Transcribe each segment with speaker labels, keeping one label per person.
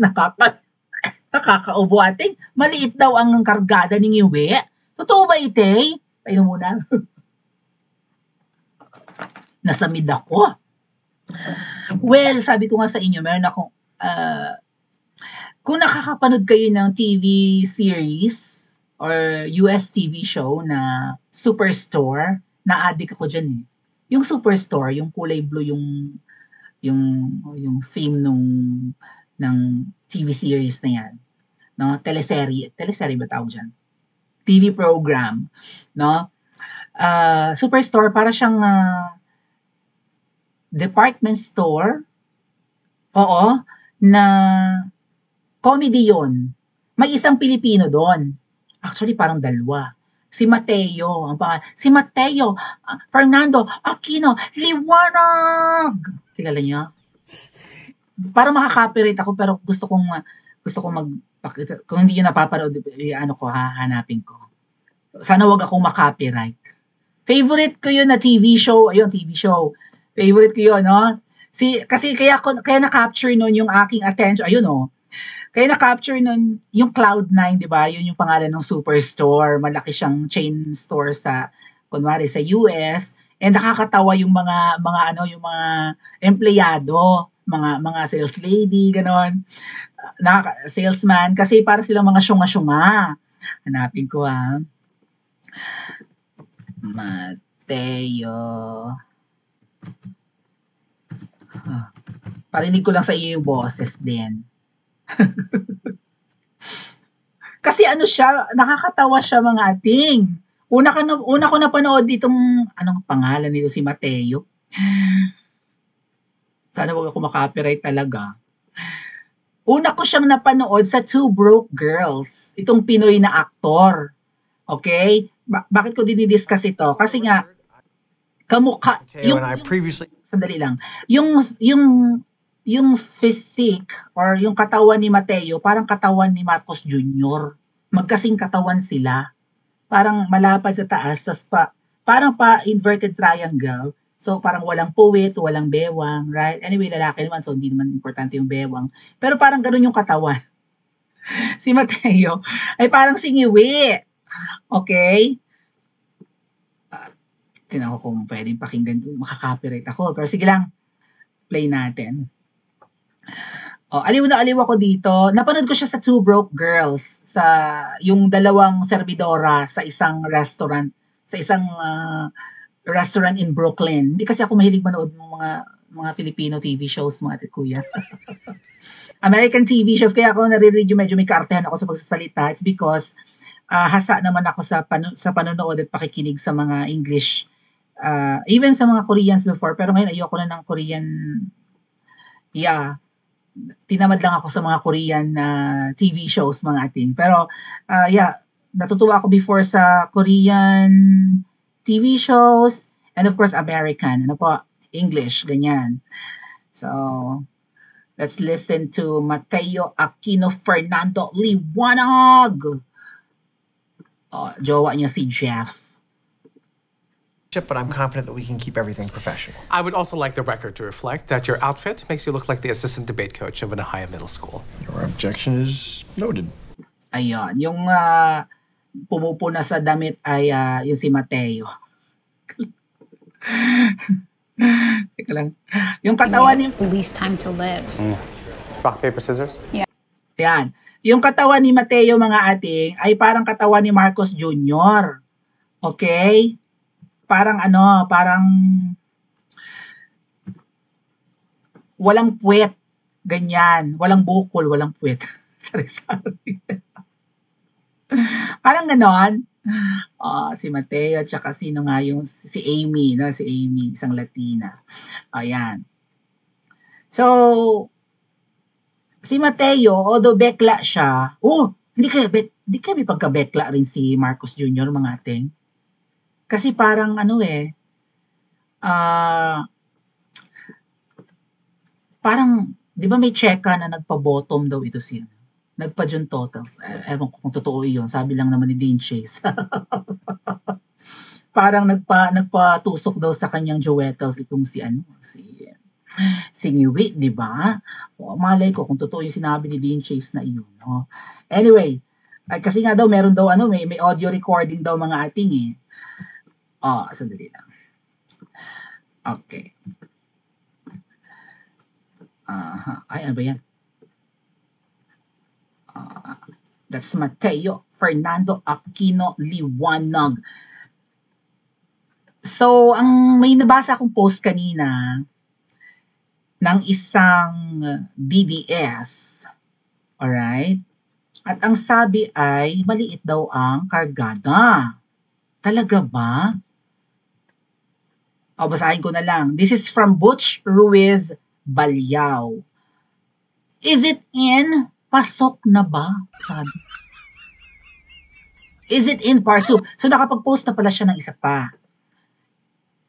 Speaker 1: Nakakaubo ating. Maliit daw ang kargada ni Ngiwe. Totoo ba ite? Painom muna. Nasamid ako. Well, sabi ko nga sa inyo, meron akong, kung nakakapanood kayo ng TV series or US TV show na Superstore, na-addict ako dyan eh. Yung Superstore, yung kulay blue, yung theme ng TV series na yan. No? Teleserye ba tawag dyan? TV program. No? Superstore, para siyang department store. Oo, na comedy yun. May isang Pilipino doon. Actually, parang dalawa. Si Mateo. Si Mateo Fernando Aquino Liwanag. Kilala niyo? Parang makaka-copyright ako, pero gusto kong magpakita. Kung hindi niyo napapanood, hahanapin ko. Sana wag akong makopyright. Favorite ko yun na TV show. Ayun, TV show. Favorite ko yun, no? Kasi kaya na-capture nun yung aking attention. Ayun, no? Kaya na-capture nun yung Cloud9, di ba? Yun yung pangalan ng Superstore. Malaki siyang chain store kunwari sa US. And nakakatawa yung mga empleyado, mga sales lady, ganon. Salesman. Kasi para silang mga syunga-syunga. Hanapin ko, ha. Mateo. Parinig ko lang sa iyo yung boses din. Kasi nakakatawa siya mga ating. Una ko napanood ditong, anong pangalan nito, si Mateo. Sana wag ako makopyright talaga. Una ko siyang napanood sa Two Broke Girls. Itong Pinoy na aktor. Okay? Bakit ko dinidiscuss ito? Kasi nga, kamukha, sandali lang. Yung physique or yung katawan ni Mateo, parang katawan ni Marcos Jr. Magkasing katawan sila. Parang malapad sa taas, parang inverted triangle. So parang walang puwit, walang bewang, right? Anyway, lalaki naman, so hindi naman importante yung bewang. Pero parang ganun yung katawan. Si Mateo ay parang singiwi. Okay? Tingnan ko kung pwedeng pakinggan, makaka-copyright ako. Pero sige lang, play natin. Aliw na aliw ako dito. Napanood ko siya sa Two Broke Girls, sa yung dalawang servidora sa isang restaurant, restaurant in Brooklyn. Hindi kasi ako mahilig manood ng mga Filipino TV shows, mga kuya. American TV shows, kaya ako naririnig medyo may kaartehan ako sa pagsasalita. It's because hasa naman ako sa panonood at pakikinig sa mga English, even sa mga Koreans before, pero ngayon ayoko na ng Korean. Yeah, tinamad lang ako sa mga Korean TV shows, mga ating. Pero natutuwa ako before sa Korean TV shows and of course American, English, ganyan. So let's listen to Mateo Aquino Fernando Liwanag. Jowa niya si Jeff.
Speaker 2: But I'm confident that we can keep everything professional.
Speaker 3: I would also like the record to reflect that your outfit makes you look like the assistant debate coach of an Ahaya middle school.
Speaker 2: Your objection is noted.
Speaker 1: Ayun, yung pumupuna sa damit ay yung si Mateo. Teka lang. Yung katawan ni...
Speaker 4: Least time to live.
Speaker 3: Rock, paper, scissors?
Speaker 4: Yeah.
Speaker 1: Yan. Yung katawan ni Mateo, mga ating, ay parang katawan ni Marcos Jr. Okay? Parang walang puwet. Ganyan. Walang bukol, walang puwet. Sorry. Parang ganon. Si Mateo at saka sino nga yung si Amy, no? Si Amy, isang Latina. Ayan. So, si Mateo, although bekla siya, hindi kaya pagka-bekla rin si Marcos Jr., mga ating. Kasi parang parang, di ba may checka na nagpa-bottom daw ito siya? Nagpa-June totals. Ewan ko kung totoo yun. Sabi lang naman ni Dean Chase. Parang nagpa-tusok daw sa kanyang jewetals itong si Siniwi, di ba? O, malay ko kung totoo yung sinabi ni Dean Chase na iyon. No? Anyway, ay, kasi nga daw, meron daw, may audio recording daw mga ating eh. Sandali lang. Okay. Ay, ano ba yan? That's Mateo Fernando Aquino Liwanag. So, may nabasa akong post kanina ng isang DDS. Alright? At ang sabi ay, maliit daw ang kargada. Talaga ba? Basahin ko na lang. This is from Butch Ruiz Balyao. Is it in? Pasok na ba? Sabi. Is it in part 2? So nakapag-post na pala siya ng isa pa.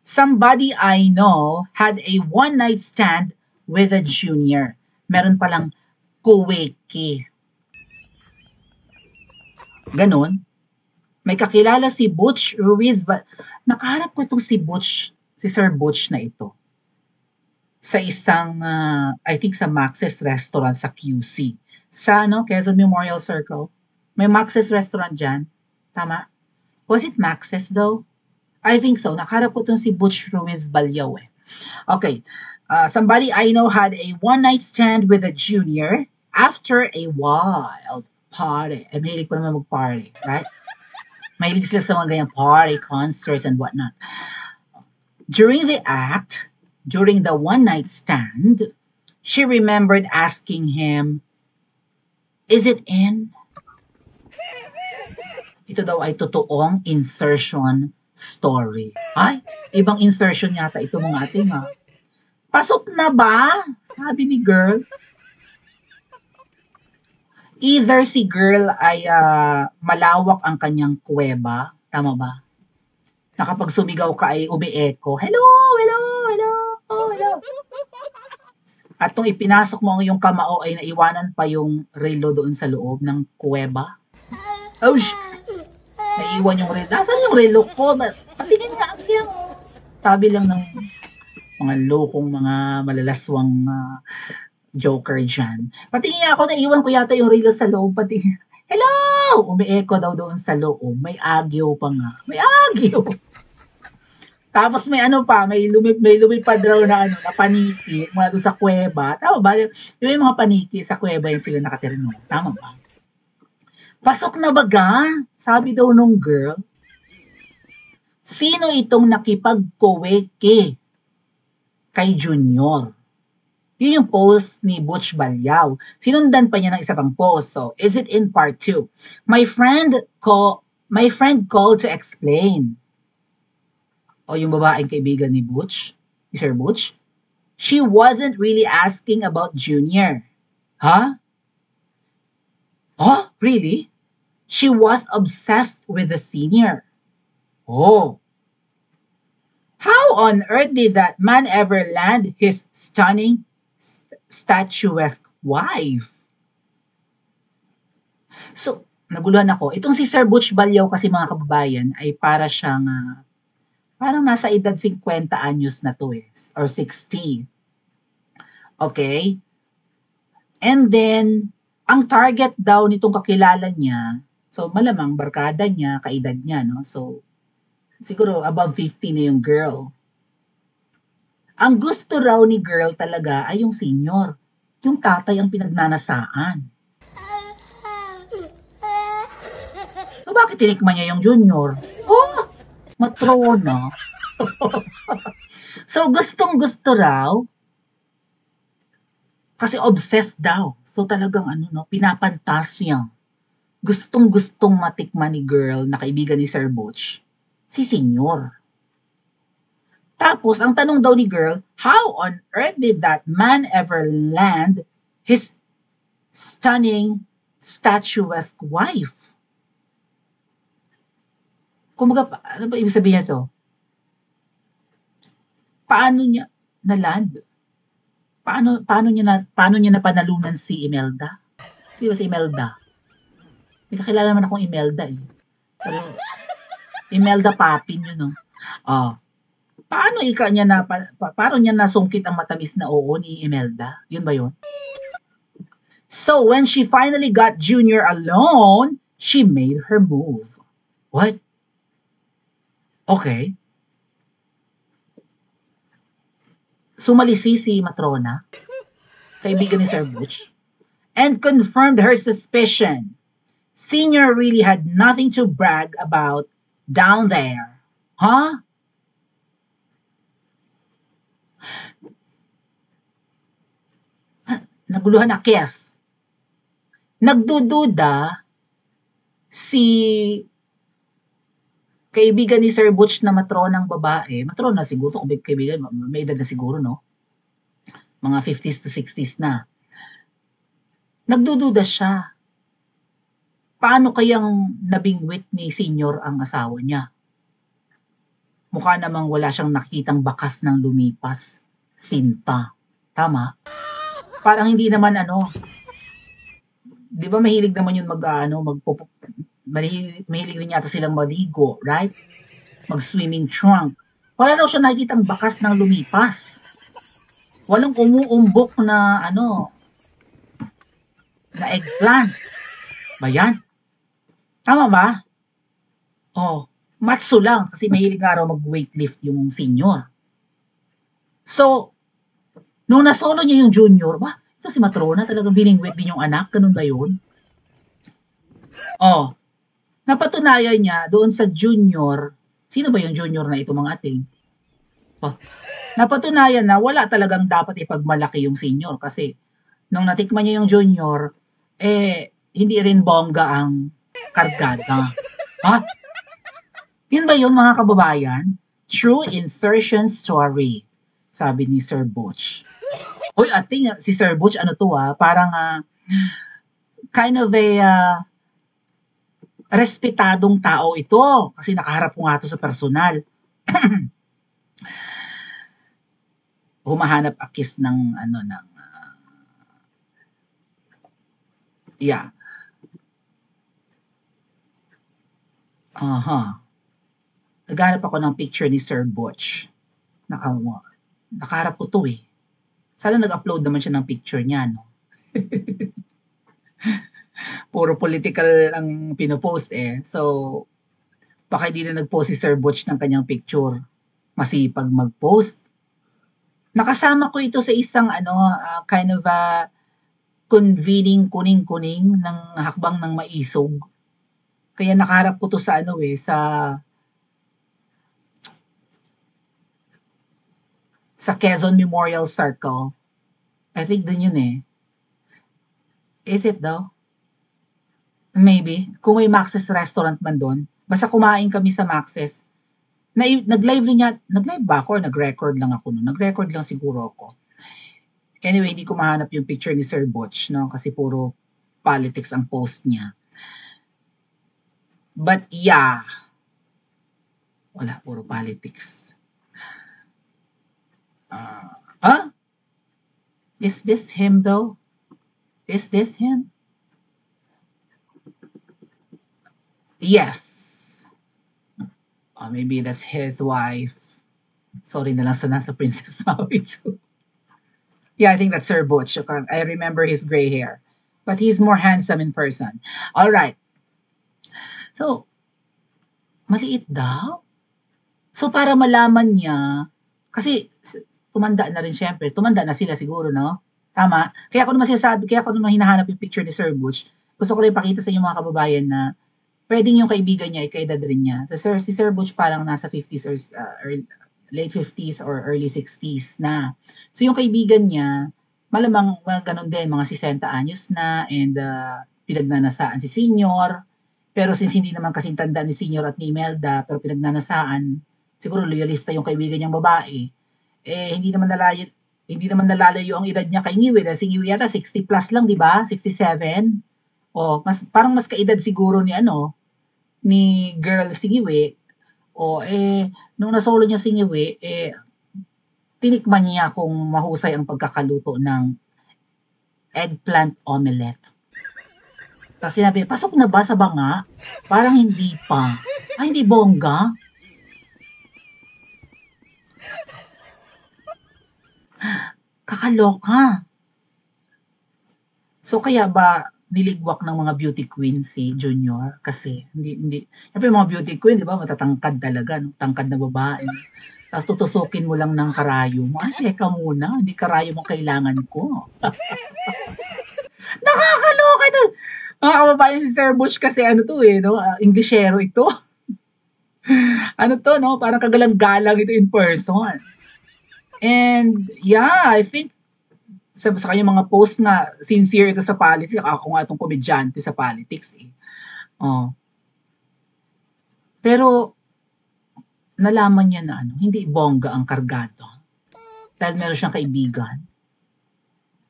Speaker 1: Somebody I know had a one-night stand with a junior. Meron palang kuweki. Ganon. May kakilala si Butch Ruiz. Nakaharap ko itong si Sir Butch na ito. Sa isang, I think sa Max's Restaurant sa QC. Sa, Quezon Memorial Circle. May Max's Restaurant dyan. Tama? Was it Max's though? I think so. Nakaharap ko itong si Butch Ruiz Balyao eh. Okay. Somebody I know had a one-night stand with a junior after a wild party. Mahilig pa naman mag-party, right? Mahilig sila sa mga ganyang party, concerts, and whatnot. During the one-night stand, she remembered asking him, is it in? Ito daw ay totoong insertion story. Ay, ibang insertion yata ito mga ating ha. Pasok na ba? Sabi ni girl. Either si girl ay malawak ang kanyang kuweba. Tama ba? Na kapag sumigaw ka ay umi-echo. Hello, hello, hello, oh, hello. At nung ipinasok mo ang iyong kamao ay naiwanan pa yung relo doon sa loob ng kuweba. Oh, naiwan yung relo. Nasaan yung relo ko? Patingin nga. Sabi lang ng mga lokong, mga malalaswang joker dyan. Patingin nga ako, naiwan ko yata yung relo sa loob. Patingin. Hello! Umi-echo daw doon sa loob. May agyo pa nga. May agyo! Tapos may may lumipad raw na na paniki mula doon sa kuweba. Tama ba? Yung mga paniki sa kuweba yung sila nakatira noon. Tama ba? Pasok na baga? Sabi daw nung girl. Sino itong nakipagkuweke kay Junior? Yun yung post ni Butch Balyao. Sinundan pa niya ng isa pang post. So, is it in part 2? My friend called to explain. O yung babaeng kaibigan ni Sir Butch, she wasn't really asking about Junior. Huh? Oh, really? She was obsessed with the senior. Oh. How on earth did that man ever land his stunning, statuesque wife? So, naguluhan ako. Itong si Sir Butch Balyao kasi mga kababayan ay para siyang parang nasa edad 50 anyos na to eh, or 60. Okay? And then, ang target daw nitong kakilala niya, so malamang barkada niya, kaedad niya, no? So, siguro above 50 na yung girl. Ang gusto raw ni girl talaga ay yung senior. Yung tatay ang pinagnanasaan. So, bakit tinikman niya yung junior? Oh! Matrona. So, gustong-gusto raw. Kasi obsessed daw. So, talagang pinapantas niya. Gustong-gustong matikman ni girl na kaibigan ni Sir Butch, si Senior. Tapos, ang tanong daw ni girl, how on earth did that man ever land his stunning, statuesque wife? Kumbaga, ano ba ibig sabihin ito? Paano niya na-land? Paano niya napanalunan si Imelda? Sino ba si Imelda? May kakilala naman akong Imelda eh. Pero, Imelda Papin yun, no? Paano paano niya nasungkit ang matamis na oo ni Imelda? Yun ba yun? So, when she finally got Junior alone, she made her move. What? Okay. Sumalisi si Matrona, kaibigan ni Sir Butch, and confirmed her suspicion. Senior really had nothing to brag about down there. Huh? Naguluhan na Kes. Nagdududa si kaibigan ni Sir Butch na matronang babae. Matrona siguro, kung kaibigan, may edad na siguro, no? Mga 50s to 60s na. Nagdududa siya. Paano kayang nabingwit ni Senior ang asawa niya? Mukha namang wala siyang nakitang bakas ng lumipas. Sinta. Tama? Parang hindi naman di ba mahilig naman yun mahilig rin yata silang maligo, right? Mag-swimming trunk. Wala daw siya nakikitang bakas ng lumipas. Walang umuumbok na na eggplant. Ba yan? Tama ba? Oh, matso lang kasi mahilig nga raw mag-weightlift yung Senior. So, nung nasolo niya yung Junior, ito si Matrona talagang biningwit din yung anak, ganun ba yun? Oh, napatunayan niya doon sa Junior, sino ba yung Junior na ito mga ating? Napatunayan na wala talagang dapat ipagmalaki yung Senior kasi nung natikman niya yung Junior, hindi rin bongga ang kargada. Yun ba yun mga kababayan? True insertion story, sabi ni Sir Butch. Uy, ating si Sir Butch, parang kind of a respetadong tao ito kasi nakaharap ko nga ito sa personal. Humahanap akis ng yeah. Naghanap ako ng picture ni Sir Butch. Nakaharap ko to eh. Sana nag-upload naman siya ng picture niya, no? Puro political ang pinopost eh. So, baka hindi na nag-post si Sir Butch ng kanyang picture. Masipag mag-post. Nakasama ko ito sa isang kind of a convening kuning-kuning ng hakbang ng maisog. Kaya nakaharap ko to sa sa Quezon Memorial Circle. I think dun yun eh. Is it daw? Maybe. Kung may Max's restaurant man doon. Basta kumain kami sa Max's. Nag-live ba ako or nag-record lang ako noon? Nag-record lang siguro ako. Anyway, hindi ko mahanap yung picture ni Sir Butch, no? Kasi puro politics ang post niya. But yeah. Wala, puro politics. Is this him though? Is this him? Yes. Maybe that's his wife. Sorry na lang sa nasa Princess Maui too. Yeah, I think that's Sir Butch. I remember his gray hair. But he's more handsome in person. All right. So, maliit daw? So, para malaman niya, kasi tumanda na rin syempre. Tumanda na sila siguro, no? Tama? Kaya ako naman hinahanap yung picture ni Sir Butch. Gusto ko rin ipakita sa inyo mga kababayan na pwedeng yung kaibigan niya, ikaedad rin niya. Si Sir Butch parang nasa 50s or late 50s or early 60s na. So yung kaibigan niya, malamang ganun din, mga 60 anyos na and pinagnanasaan si Senior. Pero since hindi naman kasing tanda ni Senior at ni Imelda, pero pinagnanasaan, siguro loyalista yung kaibigan niyang babae, hindi naman nalalayo ang edad niya kay Ngiwi. Dahil si Ngiwi yata 60 plus lang, di ba? 67. Parang mas kaedad siguro ni girl si Ngiwi. Nung nasolo niya si Ngiwi, tinikman niya kung mahusay ang pagkakaluto ng eggplant omelette. Tapos sinabi, pasok na ba sa banga? Parang hindi pa. Ay, hindi bongga? Nakakaloka. So kaya ba niligwak ng mga beauty queen si Junior? Kasi hindi siyempre mga beauty queen, 'di ba, matatangkad talaga, no? Tangkad na babae. Tapos tutusukin mo lang ng karayom mo. Ay, teka muna, hindi karayom ang kailangan ko. Nakakaloka ito. Mga kababayan, si Sir Butch kasi ano to eh, no? Inglesero ito. Ano to, no? Parang kagalang-galang ito in person. And yeah, I think sa kanyang mga post na sincere ito sa politics. Ako nga itong komedyante sa politics eh. Oh. Pero nalaman niya na ano, hindi bongga ang kargado. Dahil meron siyang kaibigan.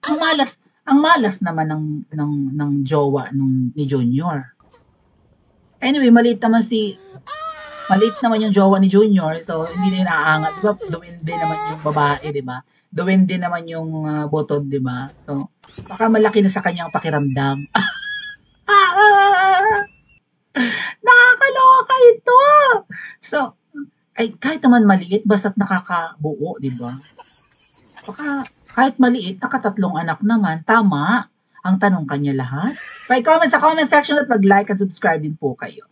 Speaker 1: Ang malas naman ng jowa ni Junior. Anyway, maliit naman yung jowa ni Junior, so hindi na yun aangat. Di ba? Duwende naman yung babae, di ba? Duwende naman yung botod, di ba? So, baka malaki na sa kanyang pakiramdam. Nakakaloka ito! So, ay kahit naman maliit, basta't nakakabuo, di ba? Baka kahit maliit, nakatatlong anak naman, tama ang tanong kanya lahat. Comment sa comment section at mag-like at subscribe din po kayo.